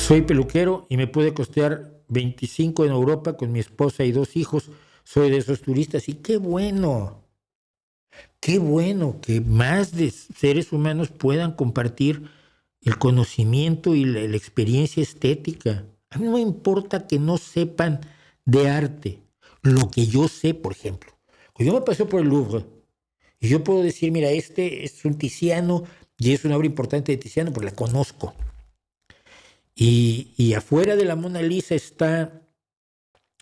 Soy peluquero y me puede costear 25 en Europa con mi esposa y 2 hijos. Soy de esos turistas y qué bueno que más de seres humanos puedan compartir el conocimiento y la experiencia estética. A mí no me importa que no sepan de arte. Lo que yo sé, por ejemplo, yo me paseo por el Louvre y yo puedo decir, mira, este es un Tiziano y es una obra importante de Tiziano porque la conozco. Y afuera de la Mona Lisa está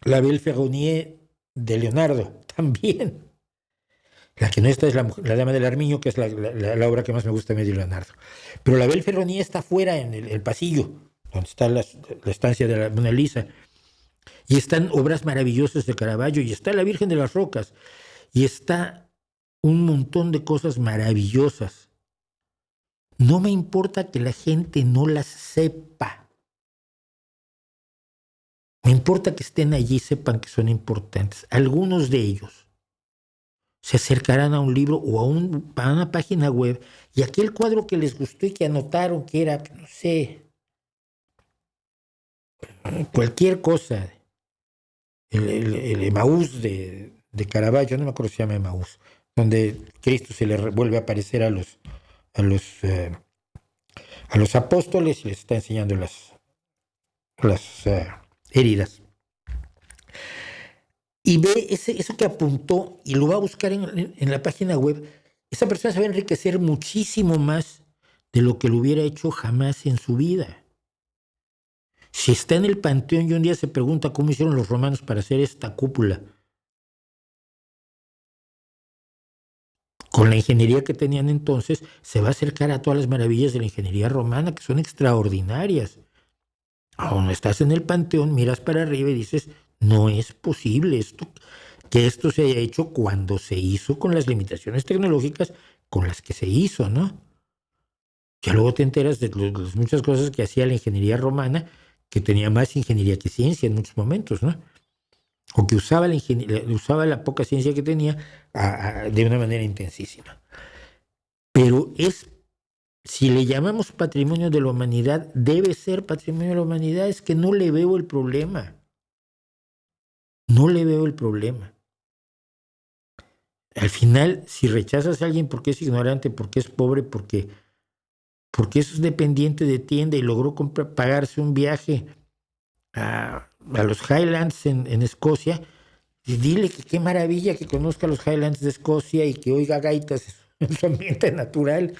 la Belle Ferronnier de Leonardo, también. La que no está es la Dama del Armiño, que es la obra que más me gusta a mí de Leonardo. Pero la Belle Ferronnier está afuera en el pasillo, donde está la estancia de la Mona Lisa. Y están obras maravillosas de Caravaggio, y está la Virgen de las Rocas, y está un montón de cosas maravillosas. No me importa que la gente no las sepa. Me importa que estén allí y sepan que son importantes. Algunos de ellos se acercarán a un libro o a una página web y aquel cuadro que les gustó y que anotaron que era, no sé, cualquier cosa, el Emaús de Caravaggio, no me acuerdo si se llama Emaús, donde Cristo se le vuelve a aparecer a los apóstoles y les está enseñando las heridas. Y ve eso que apuntó y lo va a buscar en la página web, esa persona se va a enriquecer muchísimo más de lo que lo hubiera hecho jamás en su vida. Si está en el panteón y un día se pregunta cómo hicieron los romanos para hacer esta cúpula, con la ingeniería que tenían entonces, se va a acercar a todas las maravillas de la ingeniería romana, que son extraordinarias. Aún estás en el panteón, miras para arriba y dices, no es posible que esto se haya hecho cuando se hizo con las limitaciones tecnológicas con las que se hizo, ¿no? Ya luego te enteras de las muchas cosas que hacía la ingeniería romana, que tenía más ingeniería que ciencia en muchos momentos, ¿no? O que usaba la poca ciencia que tenía de una manera intensísima. Pero si le llamamos patrimonio de la humanidad, debe ser patrimonio de la humanidad. Es que no le veo el problema. No le veo el problema. Al final, si rechazas a alguien porque es ignorante, porque es pobre, porque es dependiente de tienda y logró pagarse un viaje a los Highlands en Escocia, y dile que qué maravilla que conozca los Highlands de Escocia y que oiga gaitas en su ambiente natural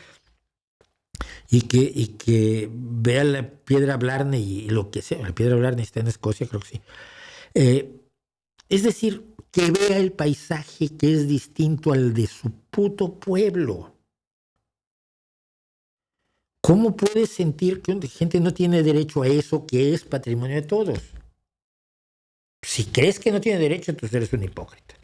y que vea la piedra Blarney y lo que sea. La piedra Blarney está en Escocia, creo que sí. Es decir, que vea el paisaje que es distinto al de su puto pueblo. ¿Cómo puedes sentir que gente no tiene derecho a eso que es patrimonio de todos? Si crees que no tiene derecho, entonces eres un hipócrita.